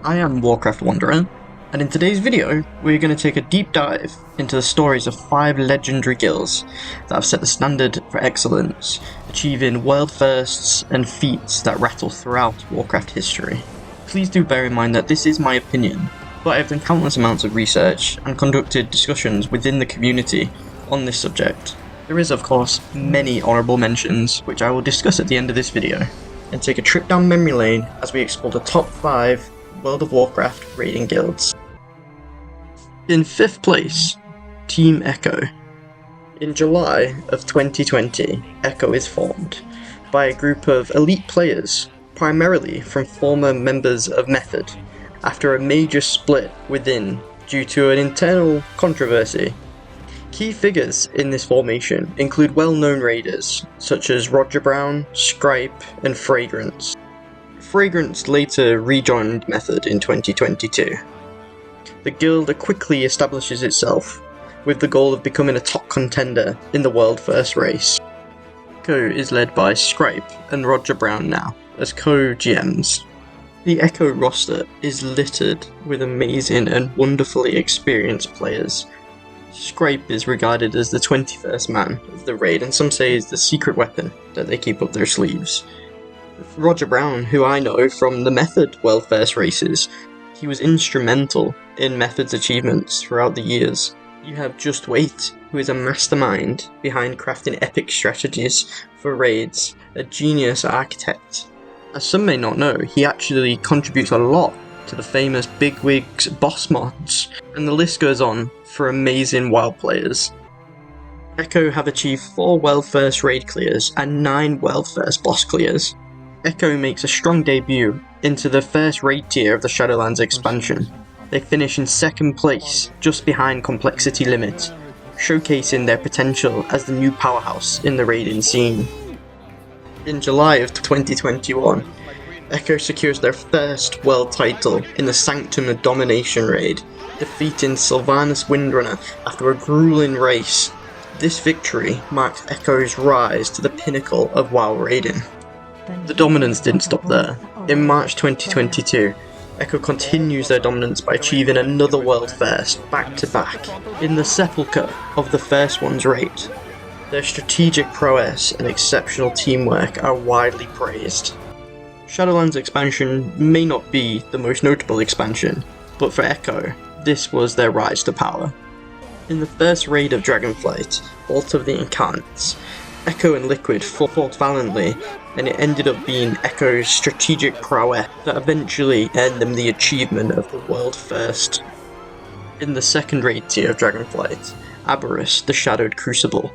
I am Warcraft Wanderer, and in today's video, we're going to take a deep dive into the stories of 5 legendary guilds that have set the standard for excellence, achieving world firsts and feats that rattle throughout Warcraft history. Please do bear in mind that this is my opinion, but I have done countless amounts of research and conducted discussions within the community on this subject. There is, of course, many honourable mentions, which I will discuss at the end of this video, and take a trip down memory lane as we explore the top 5 World of Warcraft raiding guilds. In 5th place, Team Echo. In July of 2020, Echo is formed by a group of elite players, primarily from former members of Method, after a major split within due to an internal controversy. Key figures in this formation include well-known raiders such as Roger Brown, Scripe, and Fragrance. Fragrance later rejoined Method in 2022. The guild quickly establishes itself with the goal of becoming a top contender in the world first race. Echo is led by Scripe and Roger Brown now as co-GMs. The Echo roster is littered with amazing and wonderfully experienced players. Scripe is regarded as the 21st man of the raid, and some say is the secret weapon that they keep up their sleeves. Roger Brown, who I know from the Method World First races, he was instrumental in Method's achievements throughout the years. You have Just Wait, who is a mastermind behind crafting epic strategies for raids, a genius architect. As some may not know, he actually contributes a lot to the famous Bigwig's boss mods, and the list goes on for amazing WoW players. Echo have achieved 4 World First raid clears and 9 World First boss clears. Echo makes a strong debut into the first raid tier of the Shadowlands expansion. They finish in 2nd place, just behind Complexity Limit, showcasing their potential as the new powerhouse in the raiding scene. In July of 2021, Echo secures their first world title in the Sanctum of Domination raid, defeating Sylvanas Windrunner after a grueling race. This victory marks Echo's rise to the pinnacle of WoW raiding. The dominance didn't stop there. In March 2022, Echo continues their dominance by achieving another world first, back to back, in the Sepulchre of the First One's raid. Their strategic prowess and exceptional teamwork are widely praised. Shadowlands expansion may not be the most notable expansion, but for Echo, this was their rise to power. In the first raid of Dragonflight, Vault of the Incarnates, Echo and Liquid fought valiantly, and it ended up being Echo's strategic prowess that eventually earned them the achievement of the world first. In the second raid tier of Dragonflight, Aberrus, the Shadowed Crucible,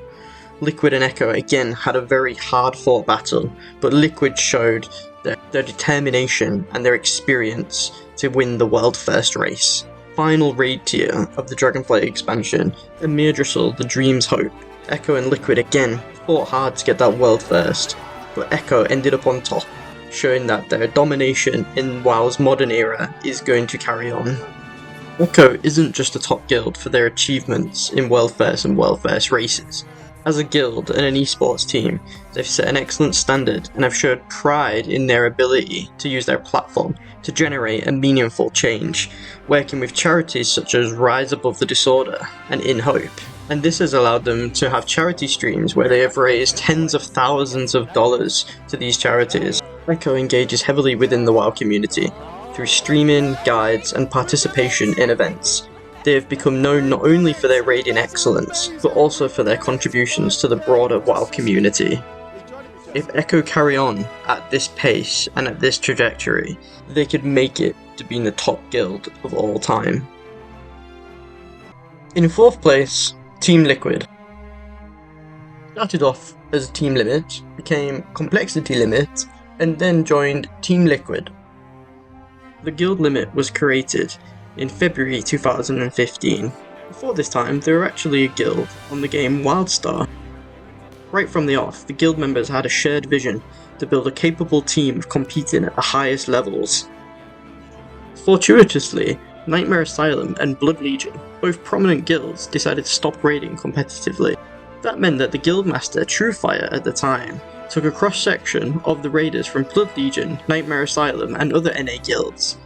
Liquid and Echo again had a very hard fought battle, but Liquid showed their determination and their experience to win the world first race. Final raid tier of the Dragonflight expansion, Emirdrassil, the Dream's Hope. Echo and Liquid again fought hard to get that world first, but Echo ended up on top, showing that their domination in WoW's modern era is going to carry on. Echo isn't just a top guild for their achievements in world first and world first races. As a guild and an esports team, they've set an excellent standard and have showed pride in their ability to use their platform to generate a meaningful change, working with charities such as Rise Above the Disorder and In Hope. And this has allowed them to have charity streams where they have raised tens of thousands of dollars to these charities. Echo engages heavily within the WoW community through streaming, guides, and participation in events. They have become known not only for their raiding excellence, but also for their contributions to the broader WoW community. If Echo carry on at this pace and at this trajectory, they could make it to being the top guild of all time. In 4th place, Team Liquid. Started off as Team Limit, became Complexity Limit, and then joined Team Liquid. The guild limit was created in February 2015. Before this time, they were actually a guild on the game WildStar. Right from the off, the guild members had a shared vision to build a capable team of competing at the highest levels. Fortuitously, Nightmare Asylum and Blood Legion, both prominent guilds, decided to stop raiding competitively. That meant that the guildmaster Truefire at the time took a cross-section of the raiders from Blood Legion, Nightmare Asylum and other NA guilds.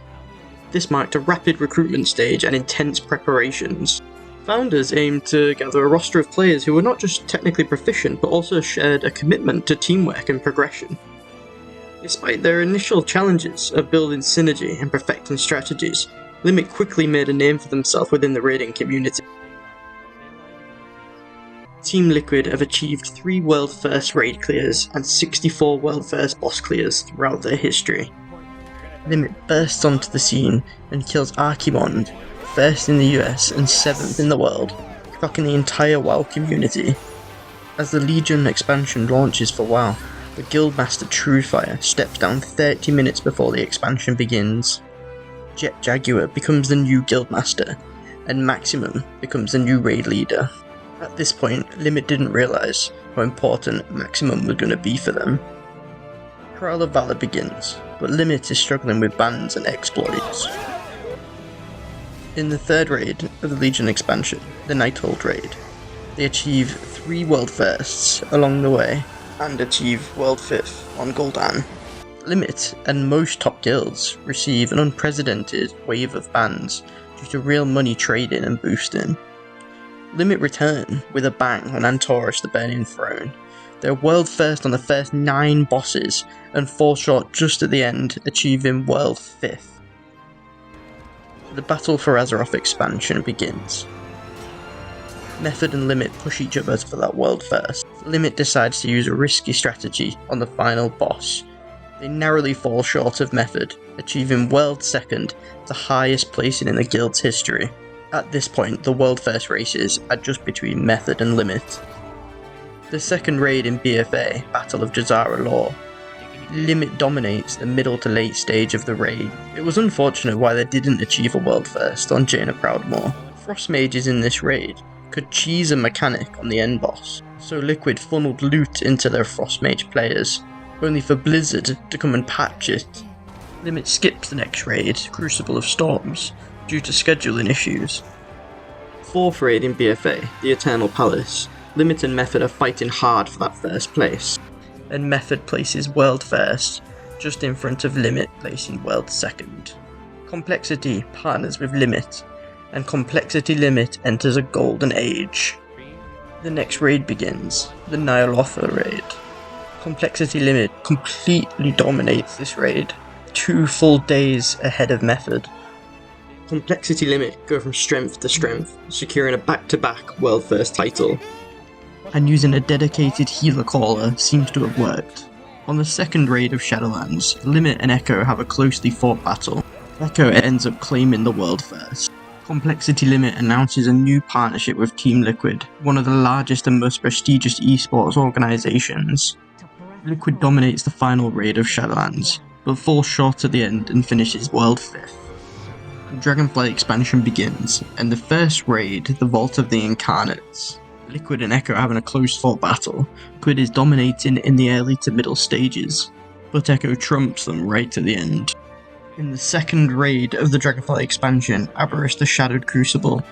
This marked a rapid recruitment stage and intense preparations. Founders aimed to gather a roster of players who were not just technically proficient, but also shared a commitment to teamwork and progression. Despite their initial challenges of building synergy and perfecting strategies, Limit quickly made a name for themselves within the raiding community. Team Liquid have achieved 3 world first raid clears and 64 world first boss clears throughout their history. Limit bursts onto the scene and kills Archimond, first in the US and 7th in the world, shocking the entire WoW community. As the Legion expansion launches for WoW, the Guildmaster Truefire steps down 30 minutes before the expansion begins. Jet Jaguar becomes the new Guildmaster, and Maximum becomes the new raid leader. At this point, Limit didn't realise how important Maximum was going to be for them. Trial of Valor begins, but Limit is struggling with bans and exploits. In the third raid of the Legion expansion, the Nighthold raid, they achieve 3 world firsts along the way, and achieve world 5th on Gul'dan. Limit and most top guilds receive an unprecedented wave of bans due to real money trading and boosting. Limit return with a bang on Antorus the Burning Throne. They're world first on the first 9 bosses and fall short just at the end, achieving world 5th. The battle for Azeroth expansion begins. Method and Limit push each other for that world first. Limit decides to use a risky strategy on the final boss. They narrowly fall short of Method, achieving world second, the highest placing in the guild's history. At this point, the world first races are just between Method and Limit. The second raid in BFA, Battle of Jazara Law. Limit dominates the middle to late stage of the raid. It was unfortunate why they didn't achieve a world first on Jaina Proudmoore. Frost mages in this raid could cheese a mechanic on the end boss, so Liquid funneled loot into their Frost mage players, only for Blizzard to come and patch it. Limit skips the next raid, Crucible of Storms, due to scheduling issues. Fourth raid in BFA, the Eternal Palace. Limit and Method are fighting hard for that first place, and Method places world first, just in front of Limit placing world second. Complexity partners with Limit, and Complexity Limit enters a golden age. The next raid begins, the Nyalotha raid. Complexity Limit completely dominates this raid, 2 full days ahead of Method. Complexity Limit go from strength to strength, securing a back-to-back world first title. And using a dedicated healer caller seems to have worked. On the second raid of Shadowlands, Limit and Echo have a closely fought battle. Echo ends up claiming the world first. Complexity Limit announces a new partnership with Team Liquid, one of the largest and most prestigious esports organisations. Liquid dominates the final raid of Shadowlands, but falls short at the end and finishes world 5th. Dragonflight expansion begins, and the first raid, the Vault of the Incarnates. Liquid and Echo are having a close-fought battle. Liquid is dominating in the early to middle stages, but Echo trumps them right at the end. In the second raid of the Dragonflight expansion, Aberrus the Shadowed Crucible,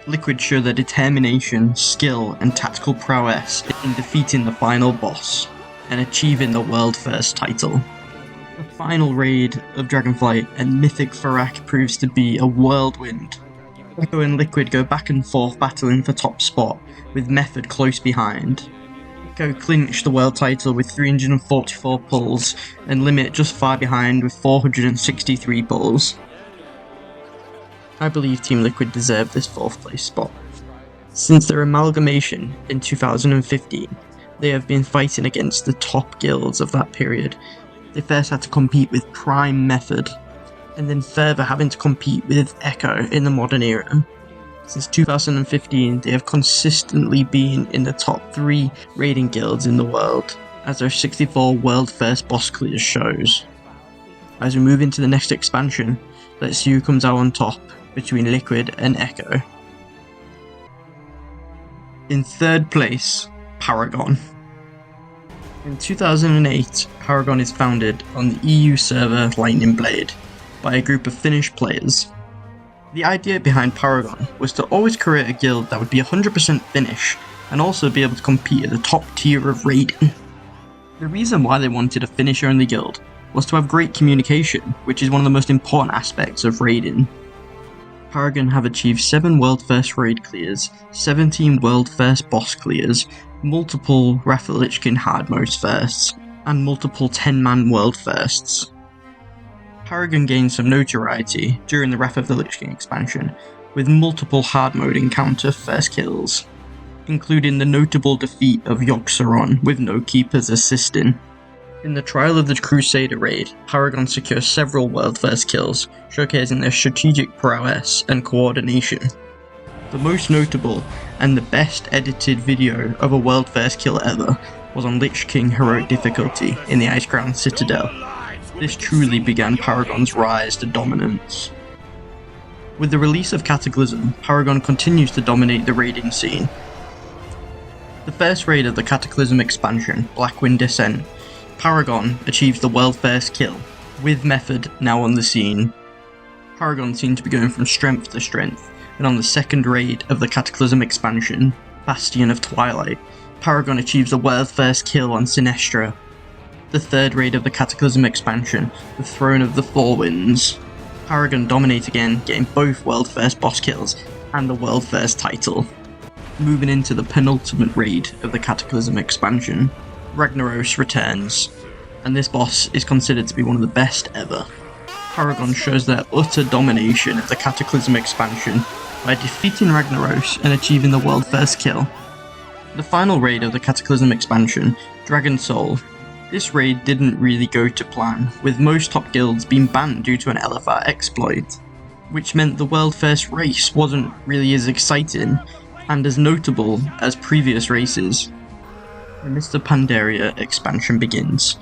Liquid show their determination, skill, and tactical prowess in defeating the final boss, and achieving the world first title. The final raid of Dragonflight and Mythic Farak proves to be a whirlwind. Echo and Liquid go back and forth battling for top spot, with Method close behind. Echo clinch the world title with 344 pulls, and Limit just far behind with 463 pulls. I believe Team Liquid deserve this 4th place spot. Since their amalgamation in 2015, they have been fighting against the top guilds of that period. They first had to compete with Prime Method, and then further having to compete with Echo in the modern era. Since 2015, they have consistently been in the top 3 raiding guilds in the world, as their 64 world first boss clears shows. As we move into the next expansion, let's see who comes out on top between Liquid and Echo. In 3rd place, Paragon. In 2008, Paragon is founded on the EU server Lightning Blade by a group of Finnish players. The idea behind Paragon was to always create a guild that would be 100% Finnish and also be able to compete at the top tier of raiding. The reason why they wanted a Finnish-only guild was to have great communication, which is one of the most important aspects of raiding. Paragon have achieved 7 World First raid clears, 17 World First boss clears, multiple Wrath of the Lich King hard mode firsts, and multiple 10-man World Firsts. Paragon gained some notoriety during the Wrath of the Lich King expansion, with multiple hard mode encounter first kills, including the notable defeat of Yogg-Saron with no keepers assisting. In the Trial of the Crusader raid, Paragon secures several world first kills, showcasing their strategic prowess and coordination. The most notable and the best edited video of a world first kill ever was on Lich King heroic difficulty in the Icecrown Citadel. This truly began Paragon's rise to dominance. With the release of Cataclysm, Paragon continues to dominate the raiding scene. The first raid of the Cataclysm expansion, Blackwind Descent, Paragon achieves the world first kill, with Method now on the scene. Paragon seems to be going from strength to strength, and on the second raid of the Cataclysm expansion, Bastion of Twilight, Paragon achieves the world first kill on Sinestra. The third raid of the Cataclysm expansion, the Throne of the Four Winds, Paragon dominate again, getting both world first boss kills and the world first title. Moving into the penultimate raid of the Cataclysm expansion, Ragnaros returns, and this boss is considered to be one of the best ever. Paragon shows their utter domination of the Cataclysm expansion by defeating Ragnaros and achieving the world first kill. The final raid of the Cataclysm expansion, Dragon Soul. This raid didn't really go to plan, with most top guilds being banned due to an LFR exploit, which meant the world first race wasn't really as exciting and as notable as previous races. The Mr. Pandaria expansion begins.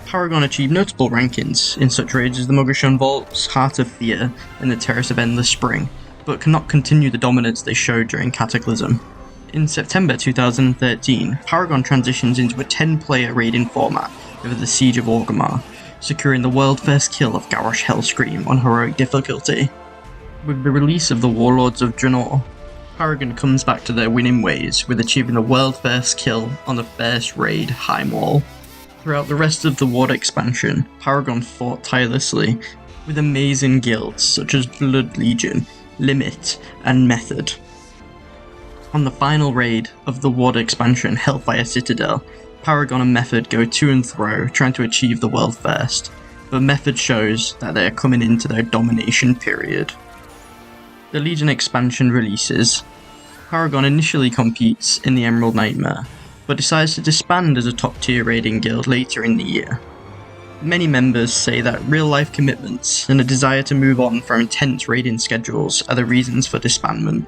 Paragon achieved notable rankings in such raids as the Mogashun Vaults, Heart of Fear, and the Terrace of Endless Spring, but cannot continue the dominance they showed during Cataclysm. In September 2013, Paragon transitions into a 10-player raiding format over the Siege of Orgrimmar, securing the world first kill of Garrosh Hellscream on heroic difficulty. With the release of the Warlords of Draenor, Paragon comes back to their winning ways, with achieving the world first kill on the first raid, Heimwall. Throughout the rest of the Ward expansion, Paragon fought tirelessly, with amazing guilds such as Blood Legion, Limit, and Method. On the final raid of the Ward expansion, Hellfire Citadel, Paragon and Method go to and fro trying to achieve the world first, but Method shows that they are coming into their domination period. The Legion expansion releases. Paragon initially competes in the Emerald Nightmare, but decides to disband as a top tier raiding guild later in the year. Many members say that real life commitments and a desire to move on from intense raiding schedules are the reasons for disbandment.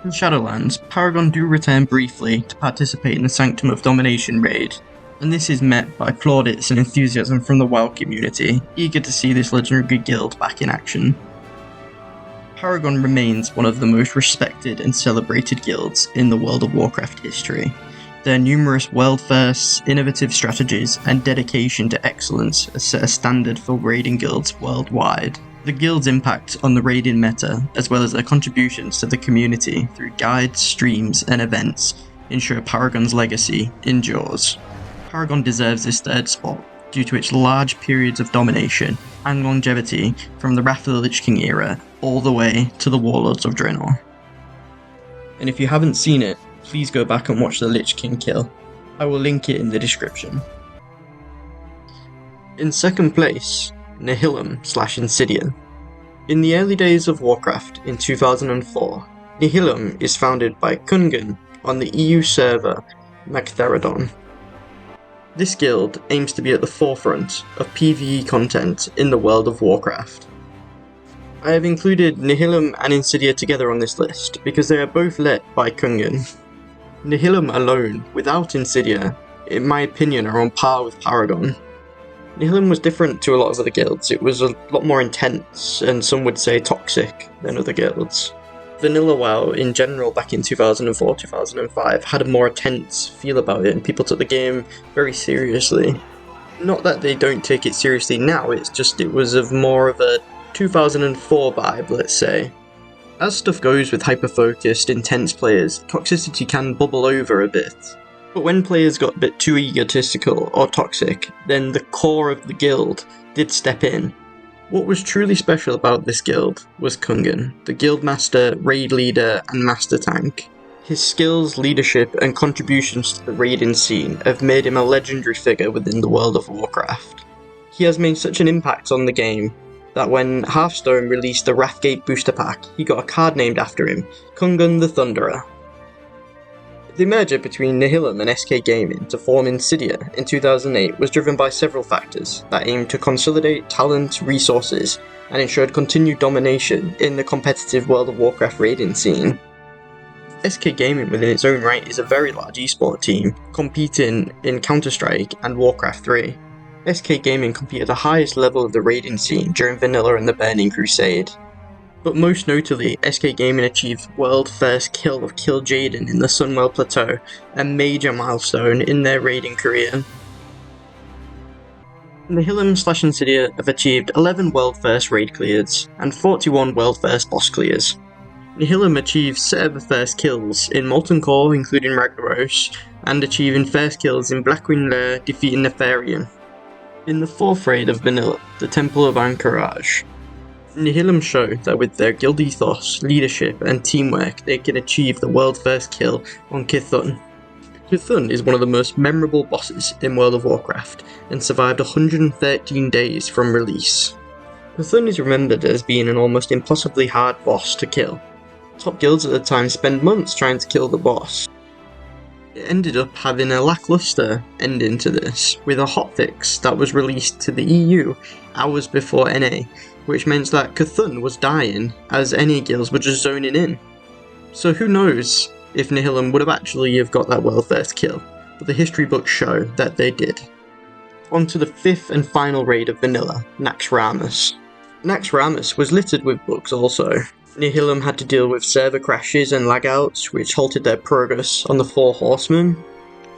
In Shadowlands, Paragon do return briefly to participate in the Sanctum of Domination raid, and this is met by plaudits and enthusiasm from the WoW community, eager to see this legendary guild back in action. Paragon remains one of the most respected and celebrated guilds in the World of Warcraft history. Their numerous world firsts, innovative strategies, and dedication to excellence has set a standard for raiding guilds worldwide. The guild's impact on the raiding meta, as well as their contributions to the community through guides, streams, and events, ensure Paragon's legacy endures. Paragon deserves this third spot due to its large periods of domination and longevity from the Wrath of the Lich King era all the way to the Warlords of Draenor. And if you haven't seen it, please go back and watch the Lich King kill. I will link it in the description. In second place, Nihilum/Insidia. In the early days of Warcraft in 2004, Nihilum is founded by Kungan on the EU server Magtheridon. This guild aims to be at the forefront of PvE content in the World of Warcraft. I have included Nihilum and Insidia together on this list because they are both led by Kungan. Nihilum alone, without Insidia, in my opinion, are on par with Paragon. Nihilum was different to a lot of other guilds. It was a lot more intense, and some would say toxic, than other guilds. Vanilla WoW in general back in 2004-2005 had a more tense feel about it, and people took the game very seriously. Not that they don't take it seriously now, it's just it was of more of a 2004 vibe, let's say. As stuff goes with hyper-focused, intense players, toxicity can bubble over a bit. But when players got a bit too egotistical or toxic, then the core of the guild did step in. What was truly special about this guild was Kungan, the guildmaster, raid leader, and master tank. His skills, leadership, and contributions to the raiding scene have made him a legendary figure within the World of Warcraft. He has made such an impact on the game that when Hearthstone released the Wrathgate booster pack, he got a card named after him, Kungan the Thunderer. The merger between Nihilum and SK Gaming to form Insidia in 2008 was driven by several factors that aimed to consolidate talent, resources, and ensured continued domination in the competitive World of Warcraft raiding scene. SK Gaming within its own right is a very large esport team, competing in Counter-Strike and Warcraft 3. SK Gaming compete at the highest level of the raiding scene during Vanilla and the Burning Crusade. But most notably, SK Gaming achieved world first kill of Kil'jaeden in the Sunwell Plateau, a major milestone in their raiding career. Nihilum/Insidia have achieved 11 world first raid clears and 41 world first boss clears. Nihilum achieved server first kills in Molten Core, including Ragnaros, and achieving first kills in Blackwing Lair, defeating Nefarian. In the 4th raid of Vanilla, the Temple of Anchorage, Nihilum showed that with their guild ethos, leadership, and teamwork, they can achieve the world first kill on Cthulhu. Cthulhu is one of the most memorable bosses in World of Warcraft, and survived 113 days from release. Cthulhu is remembered as being an almost impossibly hard boss to kill. Top guilds at the time spent months trying to kill the boss. It ended up having a lackluster ending to this, with a hotfix that was released to the EU hours before NA, which meant that Cthulhu was dying as NA guilds were just zoning in. So who knows if Nihilum would have actually have got that world first kill, but the history books show that they did. On to the 5th and final raid of Vanilla, Naxxramas. Naxxramas was littered with bugs also. Nihilum had to deal with server crashes and lagouts, which halted their progress on the Four Horsemen.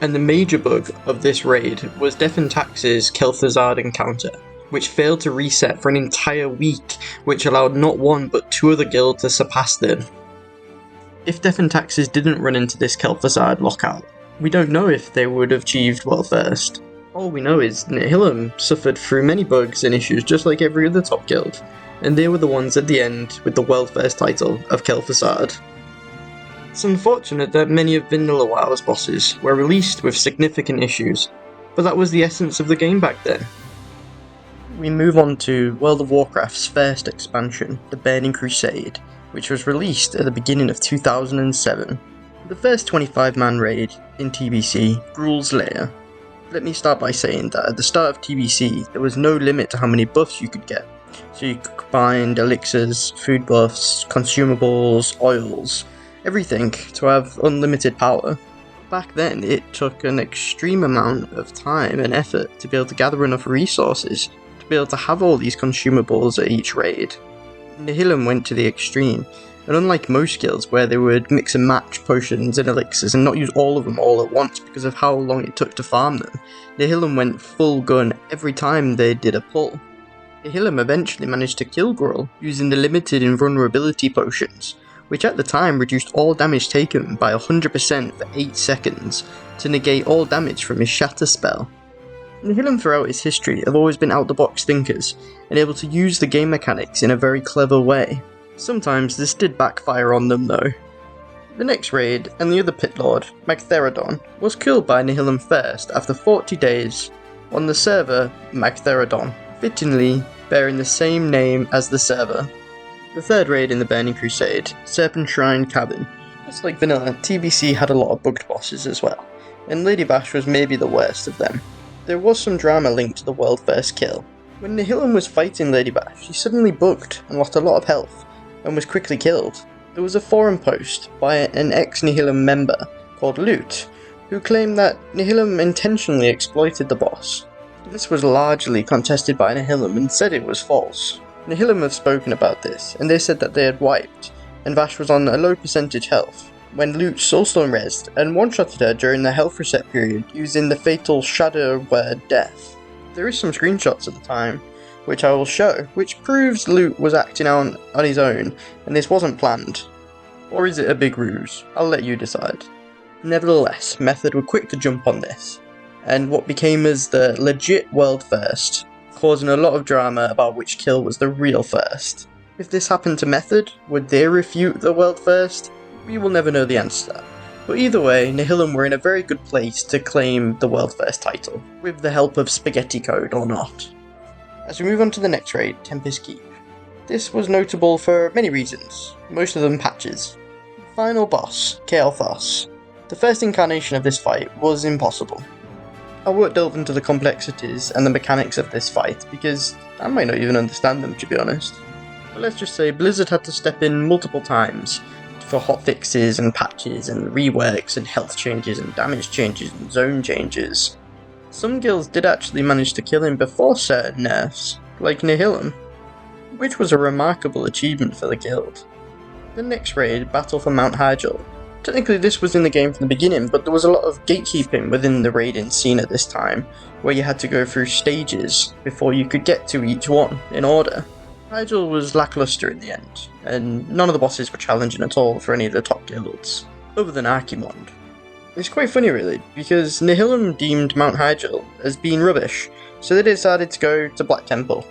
And the major bug of this raid was Defentax's Kel'Thuzad encounter, which failed to reset for an entire week, which allowed not one but 2 other guilds to surpass them. If Defentaxes didn't run into this Kel'Thuzad lockout, we don't know if they would have achieved world first. All we know is Nihilum suffered through many bugs and issues just like every other top guild, and they were the ones at the end with the world first title of Kel'Thuzad. It's unfortunate that many of Vanilla WoW's bosses were released with significant issues, but that was the essence of the game back then. We move on to World of Warcraft's first expansion, the Burning Crusade, which was released at the beginning of 2007. The first 25-man raid in TBC, Gruul's Lair. Let me start by saying that at the start of TBC, there was no limit to how many buffs you could get. So you could combine elixirs, food buffs, consumables, oils, everything to have unlimited power. Back then, it took an extreme amount of time and effort to be able to gather enough resources to be able to have all these consumables at each raid. Nihilum went to the extreme, and unlike most guilds where they would mix and match potions and elixirs and not use all of them all at once because of how long it took to farm them, Nihilum went full gun every time they did a pull. Nihilum eventually managed to kill Gruul using the limited invulnerability potions, which at the time reduced all damage taken by 100% for 8 seconds to negate all damage from his Shatter spell. Nihilum throughout its history have always been out-the-box thinkers, and able to use the game mechanics in a very clever way. Sometimes this did backfire on them though. The next raid, and the other pit lord, Magtheridon, was killed by Nihilum first after 40 days on the server Magtheridon, fittingly bearing the same name as the server. The third raid in the Burning Crusade, Serpent Shrine Cabin. Just like Vanilla, TBC had a lot of bugged bosses as well, and Lady Bash was maybe the worst of them. There was some drama linked to the world first kill. When Nihilum was fighting Lady Bash, she suddenly bugged and lost a lot of health, and was quickly killed. There was a forum post by an ex-Nihilum member called Loot, who claimed that Nihilum intentionally exploited the boss. This was largely contested by Nihilum and said it was false. Nihilum have spoken about this, and they said that they had wiped, and Vash was on a low percentage health, when Loot soulstone rezzed and one-shotted her during the health reset period using the fatal Shadow Word Death. There is some screenshots at the time, which I will show, which proves Loot was acting on his own, and this wasn't planned. Or is it a big ruse? I'll let you decide. Nevertheless, Method were quick to jump on this, and what became as the legit world first, causing a lot of drama about which kill was the real first. If this happened to Method, would they refute the world first? We will never know the answer to that. But either way, Nihilum were in a very good place to claim the world first title, with the help of Spaghetti Code or not. As we move on to the next raid, Tempest Keep. This was notable for many reasons, most of them patches. Final boss, Kael'thas. The first incarnation of this fight was impossible. I won't delve into the complexities and the mechanics of this fight because I might not even understand them, to be honest. But let's just say Blizzard had to step in multiple times for hotfixes and patches and reworks and health changes and damage changes and zone changes. Some guilds did actually manage to kill him before certain nerfs, like Nihilum, which was a remarkable achievement for the guild. The next raid, Battle for Mount Hyjal. Technically this was in the game from the beginning, but there was a lot of gatekeeping within the raiding scene at this time, where you had to go through stages before you could get to each one in order. Hyjal was lackluster in the end, and none of the bosses were challenging at all for any of the top guilds, other than Archimond. It's quite funny really, because Nihilum deemed Mount Hyjal as being rubbish, so they decided to go to Black Temple.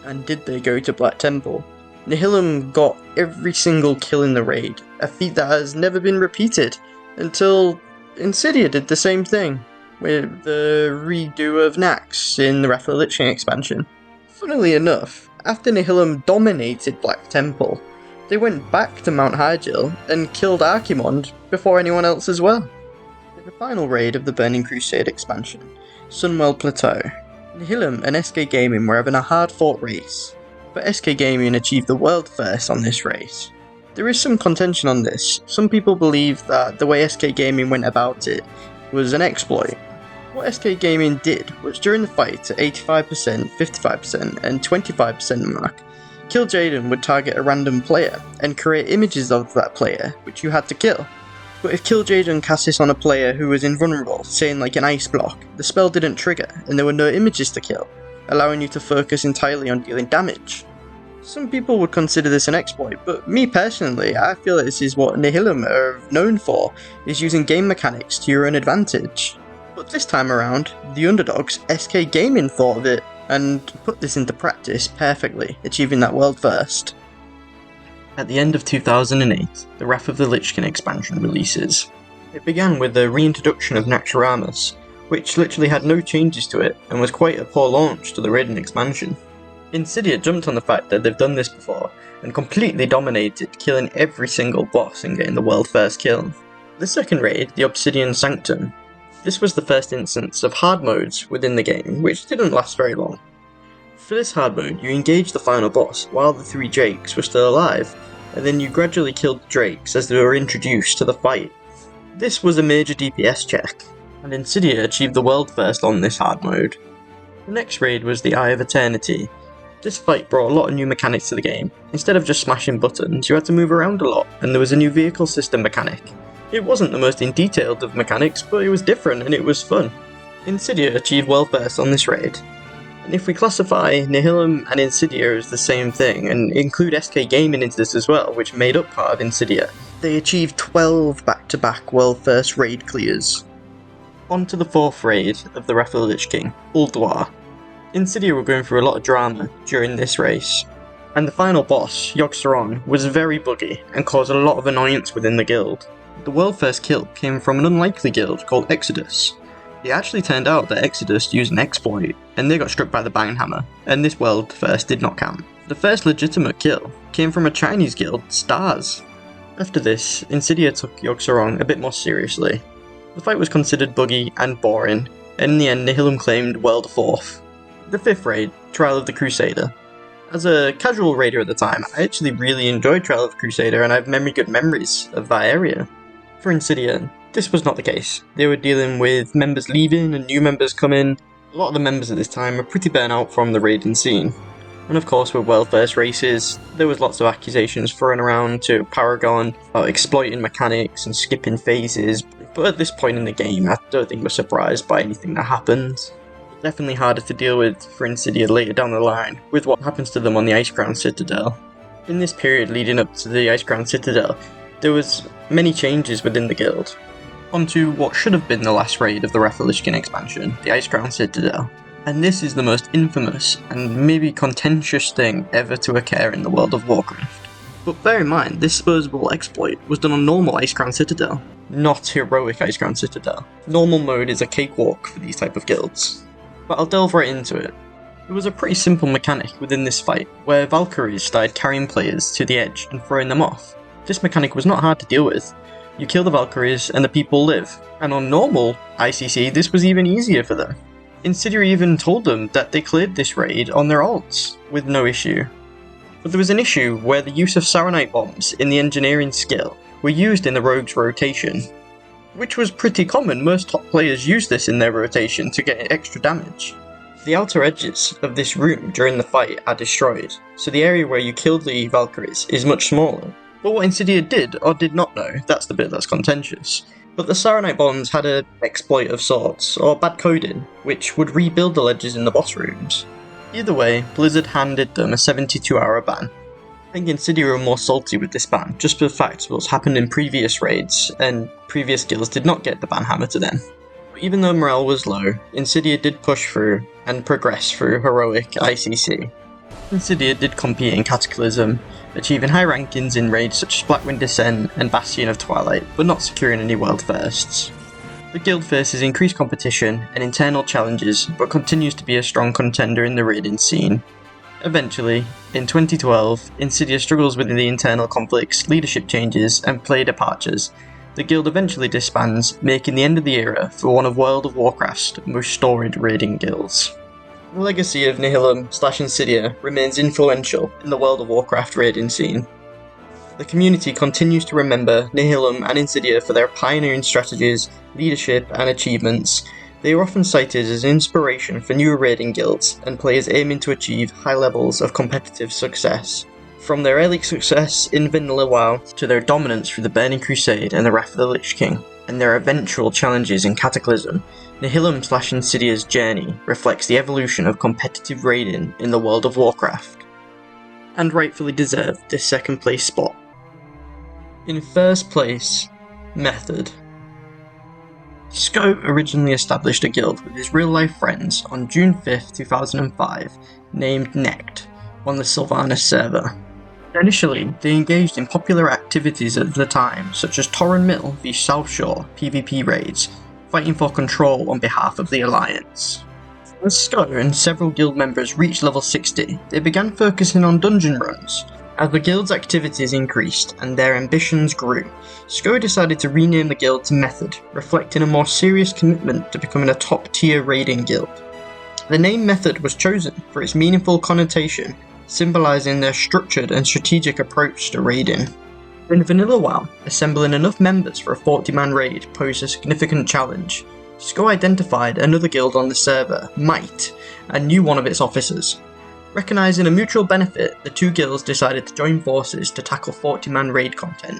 And did they go to Black Temple? Nihilum got every single kill in the raid, a feat that has never been repeated, until Insidia did the same thing, with the redo of Nax in the Wrath of the Lich King expansion. Funnily enough, after Nihilum dominated Black Temple, they went back to Mount Hyjal and killed Archimond before anyone else as well. In the final raid of the Burning Crusade expansion, Sunwell Plateau, Nihilum and SK Gaming were having a hard-fought race, but SK Gaming achieved the world first on this race. There is some contention on this. Some people believe that the way SK Gaming went about it was an exploit. What SK Gaming did was during the fight at 85%, 55% and 25% mark, Kil'jaeden would target a random player and create images of that player, which you had to kill. But if Kil'jaeden cast this on a player who was invulnerable, saying like an ice block, the spell didn't trigger and there were no images to kill, allowing you to focus entirely on dealing damage. Some people would consider this an exploit, but me personally, I feel that this is what Nihilum are known for, is using game mechanics to your own advantage. But this time around, the underdogs, SK Gaming, thought of it and put this into practice perfectly, achieving that world first. At the end of 2008, the Wrath of the Lich King expansion releases. It began with the reintroduction of Naxxramas, which literally had no changes to it and was quite a poor launch to the raiding expansion. Insidia jumped on the fact that they've done this before and completely dominated, killing every single boss and getting the world first kill. The second raid, the Obsidian Sanctum. This was the first instance of hard modes within the game, which didn't last very long. For this hard mode, you engaged the final boss while the three drakes were still alive, and then you gradually killed the drakes as they were introduced to the fight. This was a major DPS check, and Insidia achieved the world first on this hard mode. The next raid was the Eye of Eternity. This fight brought a lot of new mechanics to the game. Instead of just smashing buttons, you had to move around a lot, and there was a new vehicle system mechanic. It wasn't the most in detailed of mechanics, but it was different and it was fun. Insidia achieved world first on this raid. And if we classify Nihilum and Insidia as the same thing, and include SK Gaming into this as well, which made up part of Insidia, they achieved 12 back-to-back world first raid clears. On to the fourth raid of the Wrath of the Lich King, Ulduar. Insidia were going through a lot of drama during this race, and the final boss, Yogg-Saron, was very buggy and caused a lot of annoyance within the guild. The world first kill came from an unlikely guild called Exodus. It actually turned out that Exodus used an exploit, and they got struck by the Banghammer, and this world first did not count. The first legitimate kill came from a Chinese guild, Stars. After this, Insidia took Yogg-Saron a bit more seriously. The fight was considered buggy and boring, and in the end Nihilum claimed world fourth. The fifth raid, Trial of the Crusader. As a casual raider at the time, I actually really enjoyed Trial of the Crusader and I have many good memories of that area. For Insidia, this was not the case. They were dealing with members leaving and new members coming. A lot of the members at this time were pretty burnt out from the raiding scene. And of course with world first races, there was lots of accusations thrown around to Paragon about exploiting mechanics and skipping phases, but at this point in the game I don't think we're surprised by anything that happened. Definitely harder to deal with for Insidia later down the line, with what happens to them on the Icecrown Citadel. In this period leading up to the Icecrown Citadel, there was many changes within the guild. onto what should have been the last raid of the Wrath of Lich King expansion, the Icecrown Citadel. And this is the most infamous and maybe contentious thing ever to occur in the World of Warcraft. But bear in mind, this disposable exploit was done on normal Icecrown Citadel, not heroic Icecrown Citadel. Normal mode is a cakewalk for these type of guilds. But I'll delve right into it. It was a pretty simple mechanic within this fight, where Valkyries started carrying players to the edge and throwing them off. This mechanic was not hard to deal with. You kill the Valkyries and the people live, and on normal ICC this was even easier for them. Insidia even told them that they cleared this raid on their ults, with no issue. But there was an issue where the use of Saronite bombs in the engineering skill were used in the rogue's rotation, which was pretty common. Most top players use this in their rotation to get extra damage. The outer edges of this room during the fight are destroyed, so the area where you killed the Valkyries is much smaller. But what Insidia did or did not know, that's the bit that's contentious. But the Saronite bombs had an exploit of sorts, or bad coding, which would rebuild the ledges in the boss rooms. Either way, Blizzard handed them a 72-hour ban. I think Insidia were more salty with this ban, just for the fact of what's happened in previous raids, and previous guilds did not get the ban hammer to them. But even though morale was low, Insidia did push through and progress through heroic ICC. Insidia did compete in Cataclysm, achieving high rankings in raids such as Blackwind Descent and Bastion of Twilight, but not securing any world firsts. The guild faces increased competition and internal challenges, but continues to be a strong contender in the raiding scene. Eventually, in 2012, Insidia struggles with the internal conflicts, leadership changes, and player departures. The guild eventually disbands, making the end of the era for one of World of Warcraft's most storied raiding guilds. The legacy of Nihilum/Insidia remains influential in the World of Warcraft raiding scene. The community continues to remember Nihilum and Insidia for their pioneering strategies, leadership, and achievements. They are often cited as an inspiration for newer raiding guilds and players aiming to achieve high levels of competitive success. From their early success in vanilla WoW to their dominance through the Burning Crusade and the Wrath of the Lich King, and their eventual challenges in Cataclysm, Nihilum/Insidia's journey reflects the evolution of competitive raiding in the World of Warcraft, and rightfully deserved this second place spot. In first place, Method. Sko originally established a guild with his real-life friends on June 5th, 2005, named Nect, on the Sylvanas server. Initially, they engaged in popular activities at the time, such as Torren Mill v South Shore PvP raids, fighting for control on behalf of the Alliance. As Sko and several guild members reached level 60, they began focusing on dungeon runs. As the guild's activities increased and their ambitions grew, Sko decided to rename the guild to Method, reflecting a more serious commitment to becoming a top-tier raiding guild. The name Method was chosen for its meaningful connotation, symbolising their structured and strategic approach to raiding. In vanilla WoW, assembling enough members for a 40-man raid posed a significant challenge. Sko identified another guild on the server, Might, and knew one of its officers. Recognising a mutual benefit, the two guilds decided to join forces to tackle 40-man raid content.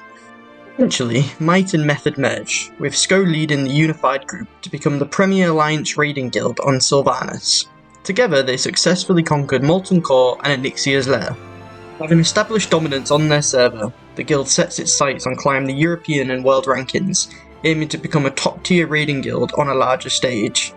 Eventually, Might and Method merged, with Sko leading the unified group to become the premier Alliance raiding guild on Sylvanas. Together, they successfully conquered Molten Core and Onyxia's Lair. Having established dominance on their server, the guild sets its sights on climbing the European and world rankings, aiming to become a top-tier raiding guild on a larger stage.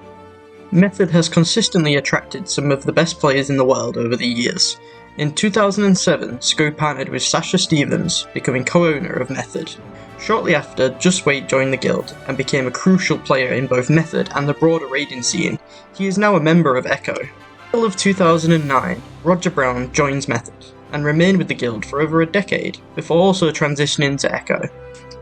Method has consistently attracted some of the best players in the world over the years. In 2007, Sko partnered with Sasha Stevens, becoming co-owner of Method. Shortly after, Just Wait joined the guild, and became a crucial player in both Method and the broader raiding scene. He is now a member of Echo. In the middle of 2009, Roger Brown joins Method, and remained with the guild for over a decade, before also transitioning to Echo.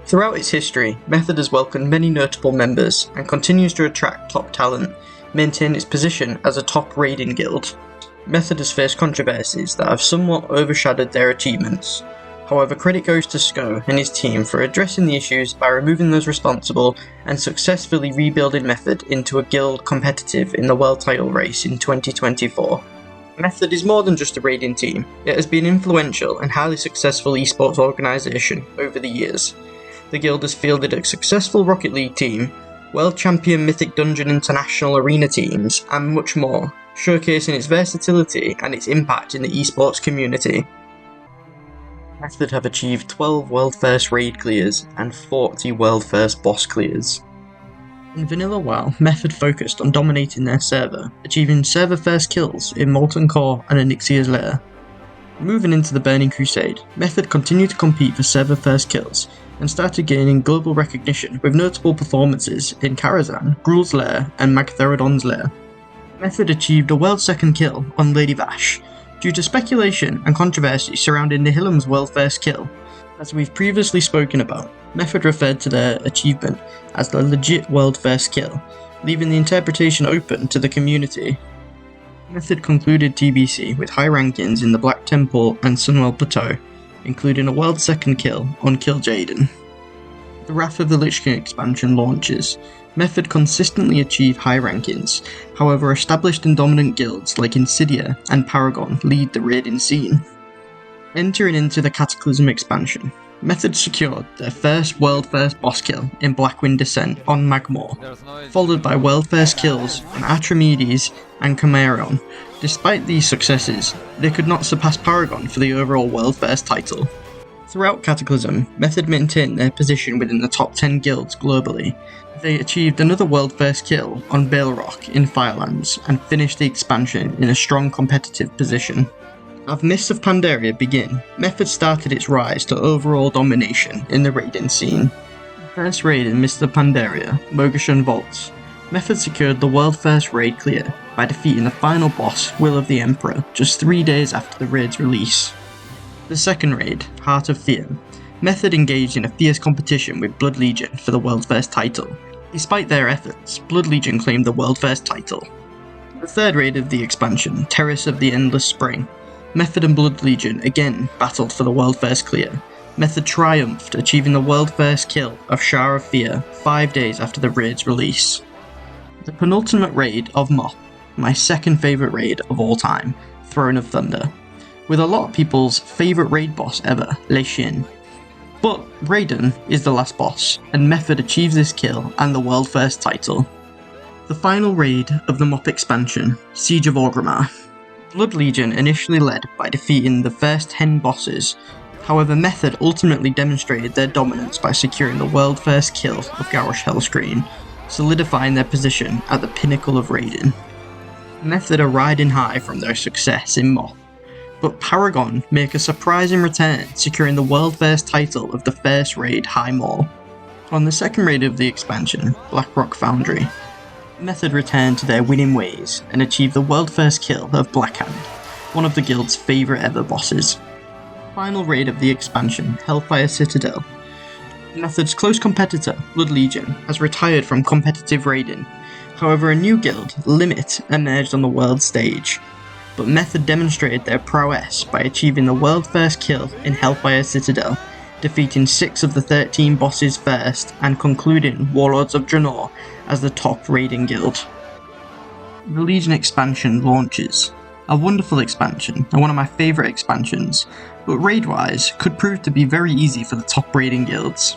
Throughout its history, Method has welcomed many notable members, and continues to attract top talent, maintain its position as a top raiding guild. Method has faced controversies that have somewhat overshadowed their achievements. However, credit goes to Sko and his team for addressing the issues by removing those responsible and successfully rebuilding Method into a guild competitive in the world title race in 2024. Method is more than just a raiding team. It has been influential and highly successful esports organisation over the years. The guild has fielded a successful Rocket League team, World Champion Mythic Dungeon International Arena teams, and much more, showcasing its versatility and its impact in the esports community. Method have achieved 12 World First raid clears and 40 World First boss clears. In vanilla WoW, Method focused on dominating their server, achieving server first kills in Molten Core and Onyxia's Lair. Moving into the Burning Crusade, Method continued to compete for server first kills and started gaining global recognition with notable performances in Karazhan, Gruul's Lair and Magtheridon's Lair. Method achieved a world second kill on Lady Vash, due to speculation and controversy surrounding Nihilum's world first kill. As we've previously spoken about, Method referred to their achievement as the legit world first kill, leaving the interpretation open to the community. Method concluded TBC with high rankings in the Black Temple and Sunwell Plateau, including a world second kill on Kil'jaeden. The Wrath of the Lich King expansion launches. Method consistently achieve high rankings, however established and dominant guilds like Insidia and Paragon lead the raiding scene. Entering into the Cataclysm expansion, Method secured their first world first boss kill in Blackwind Descent on Magmoor, followed by world first kills on Atramedes and Camarion. Despite these successes, they could not surpass Paragon for the overall world first title. Throughout Cataclysm, Method maintained their position within the top 10 guilds globally. They achieved another world first kill on Balerock in Firelands and finished the expansion in a strong competitive position. As Mists of Pandaria begin, Method started its rise to overall domination in the raiding scene. First raid in Mists of Pandaria, Mogashan Vaults. Method secured the world first raid clear by defeating the final boss, Will of the Emperor, just 3 days after the raid's release. The second raid, Heart of Fear. Method engaged in a fierce competition with Blood Legion for the world first title. Despite their efforts, Blood Legion claimed the world first title. The third raid of the expansion, Terrace of the Endless Spring. Method and Blood Legion again battled for the world first clear. Method triumphed, achieving the world first kill of Shah of Fear 5 days after the raid's release. The penultimate raid of Mop, my second favourite raid of all time, Throne of Thunder. With a lot of people's favourite raid boss ever, Lei Xin. But Raiden is the last boss, and Method achieves this kill and the world first title. The final raid of the Mop expansion, Siege of Orgrimmar. Blood Legion initially led by defeating the first 10 bosses, however Method ultimately demonstrated their dominance by securing the world first kill of Garrosh Hellscreen, solidifying their position at the pinnacle of raiding. Method are riding high from their success in Mop, but Paragon make a surprising return, securing the world first title of the first raid, High Maul. On the second raid of the expansion, Blackrock Foundry, Method returned to their winning ways and achieved the world first kill of Blackhand, one of the guild's favourite ever bosses. Final raid of the expansion, Hellfire Citadel. Method's close competitor, Blood Legion, has retired from competitive raiding. However, a new guild, Limit, emerged on the world stage. But Method demonstrated their prowess by achieving the world first kill in Hellfire Citadel, defeating 6 of the 13 bosses first and concluding Warlords of Draenor as the top raiding guild. The Legion expansion launches. A wonderful expansion and one of my favourite expansions, but raid-wise could prove to be very easy for the top raiding guilds.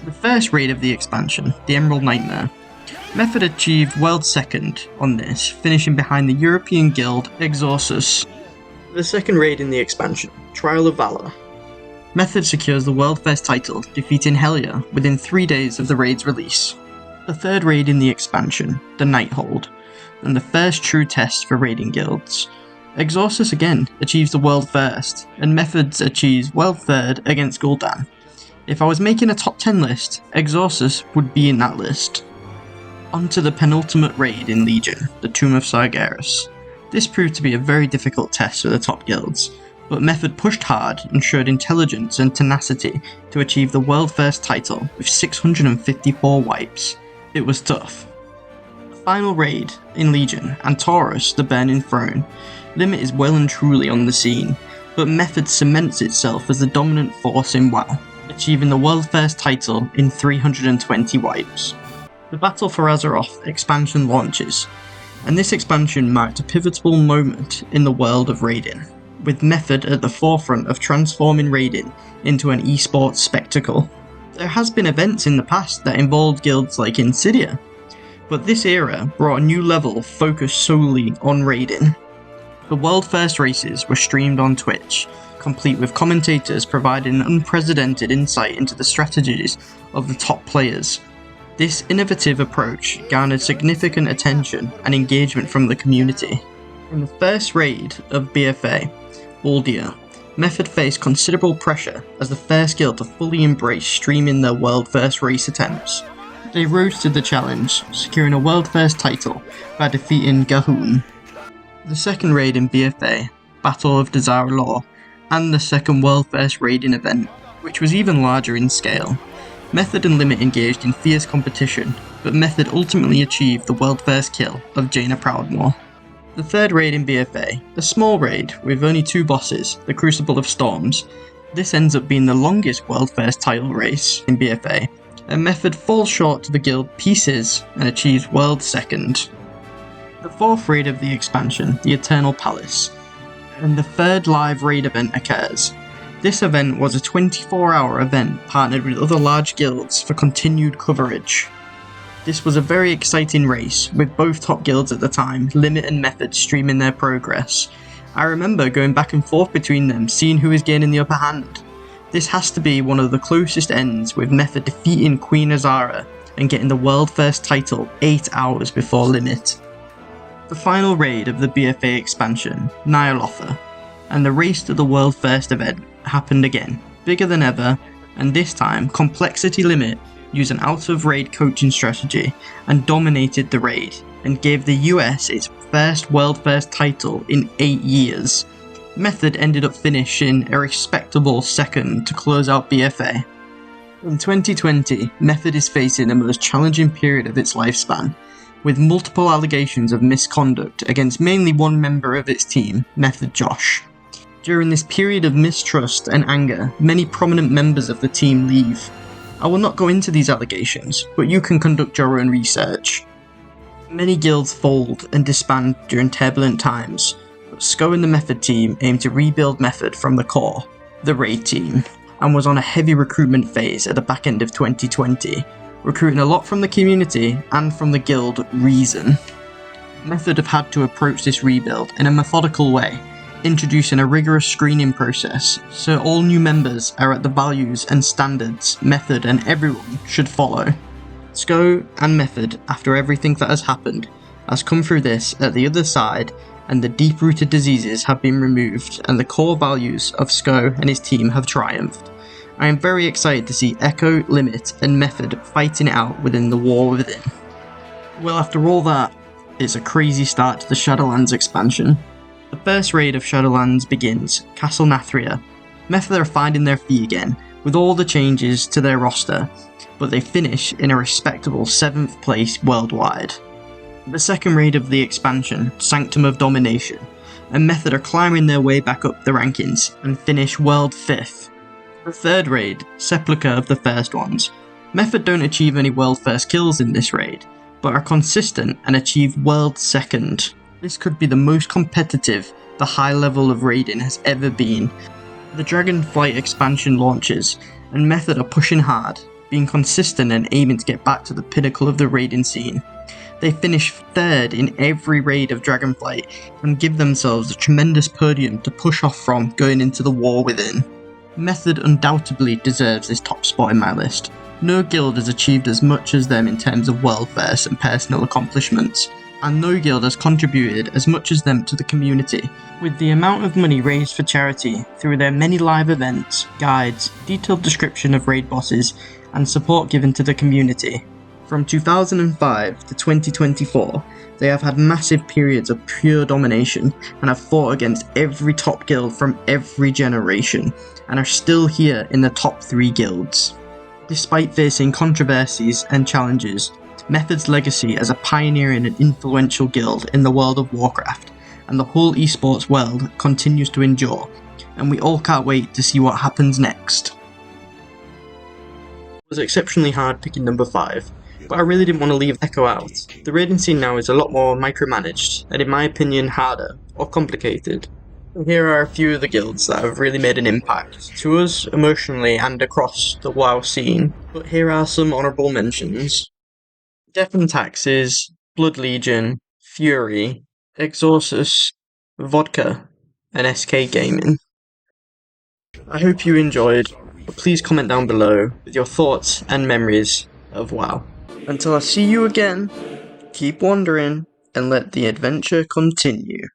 The first raid of the expansion, the Emerald Nightmare. Method achieved world second on this, finishing behind the European guild Exorsus. The second raid in the expansion, Trial of Valor. Method secures the world first title, defeating Helya within 3 days of the raid's release. The third raid in the expansion, the Nighthold, and the first true test for raiding guilds. Exorsus again achieves the world first, and Methods achieves world third against Gul'dan. If I was making a top 10 list, Exorsus would be in that list. On to the penultimate raid in Legion, the Tomb of Sargeras. This proved to be a very difficult test for the top guilds, but Method pushed hard and showed intelligence and tenacity to achieve the world first title with 654 wipes. It was tough. The final raid in Legion, Antorus, the Burning Throne. Limit is well and truly on the scene, but Method cements itself as the dominant force in WoW, achieving the world first title in 320 wipes. The Battle for Azeroth expansion launches, and this expansion marked a pivotal moment in the world of raiding, with Method at the forefront of transforming raiding into an esports spectacle. There has been events in the past that involved guilds like Insidia, but this era brought a new level focused solely on raiding. The world first races were streamed on Twitch, complete with commentators providing an unprecedented insight into the strategies of the top players. This innovative approach garnered significant attention and engagement from the community. In the first raid of BFA, Uldia, Method faced considerable pressure as the first guild to fully embrace streaming their world-first race attempts. They rose to the challenge, securing a world-first title by defeating Gahun. The second raid in BFA, Battle of Desire Law, and the second world-first raiding event, which was even larger in scale. Method and Limit engaged in fierce competition, but Method ultimately achieved the world-first kill of Jaina Proudmoore. The third raid in BFA, a small raid with only 2 bosses, the Crucible of Storms. This ends up being the longest world-first title race in BFA, and Method falls short to the guild Pieces and achieves world second. The fourth raid of the expansion, the Eternal Palace, and the third live raid event occurs. This event was a 24-hour event partnered with other large guilds for continued coverage. This was a very exciting race, with both top guilds at the time, Limit and Method, streaming their progress. I remember going back and forth between them, seeing who was gaining the upper hand. This has to be one of the closest ends, with Method defeating Queen Azara and getting the world first title 8 hours before Limit. The final raid of the BFA expansion, Nyalotha, and the race to the world first event happened again, bigger than ever, and this time Complexity Limit used an out-of-raid coaching strategy and dominated the raid, and gave the US its first world-first title in 8 years. Method ended up finishing a respectable second to close out BFA. In 2020, Method is facing the most challenging period of its lifespan, with multiple allegations of misconduct against mainly one member of its team, Method Josh. During this period of mistrust and anger, many prominent members of the team leave. I will not go into these allegations, but you can conduct your own research. Many guilds fold and disband during turbulent times, but SCO and the Method team aim to rebuild Method from the core, the raid team, and was on a heavy recruitment phase at the back end of 2020, recruiting a lot from the community and from the guild Reason. Method have had to approach this rebuild in a methodical way, introducing a rigorous screening process, so all new members are at the values and standards Method and everyone should follow. SCO and Method, after everything that has happened, has come through this at the other side, and the deep-rooted diseases have been removed and the core values of SCO and his team have triumphed. I am very excited to see Echo, Limit and Method fighting it out within the war within. Well, after all that, it's a crazy start to the Shadowlands expansion. The first raid of Shadowlands begins, Castle Nathria. Method are finding their feet again, with all the changes to their roster, but they finish in a respectable 7th place worldwide. The second raid of the expansion, Sanctum of Domination, and Method are climbing their way back up the rankings, and finish world 5th. The third raid, Sepulchre of the First Ones. Method don't achieve any world first kills in this raid, but are consistent and achieve world 2nd. This could be the most competitive the high level of raiding has ever been. The Dragonflight expansion launches, and Method are pushing hard, being consistent and aiming to get back to the pinnacle of the raiding scene. They finish 3rd in every raid of Dragonflight, and give themselves a tremendous podium to push off from going into the war within. Method undoubtedly deserves this top spot in my list. No guild has achieved as much as them in terms of world first and personal accomplishments, and no guild has contributed as much as them to the community, with the amount of money raised for charity through their many live events, guides, detailed description of raid bosses, and support given to the community. From 2005 to 2024, they have had massive periods of pure domination and have fought against every top guild from every generation, and are still here in the top 3 guilds. Despite facing controversies and challenges, Method's legacy as a pioneering and influential guild in the World of Warcraft and the whole esports world continues to endure, and we all can't wait to see what happens next. It was exceptionally hard picking number 5, but I really didn't want to leave Echo out. The raiding scene now is a lot more micromanaged, and in my opinion harder, or complicated. Here are a few of the guilds that have really made an impact, to us emotionally and across the WoW scene, but here are some honourable mentions. Death and Taxes, Blood Legion, Fury, Exorsus, Vodka, and SK Gaming. I hope you enjoyed, but please comment down below with your thoughts and memories of WoW. Until I see you again, keep wandering and let the adventure continue.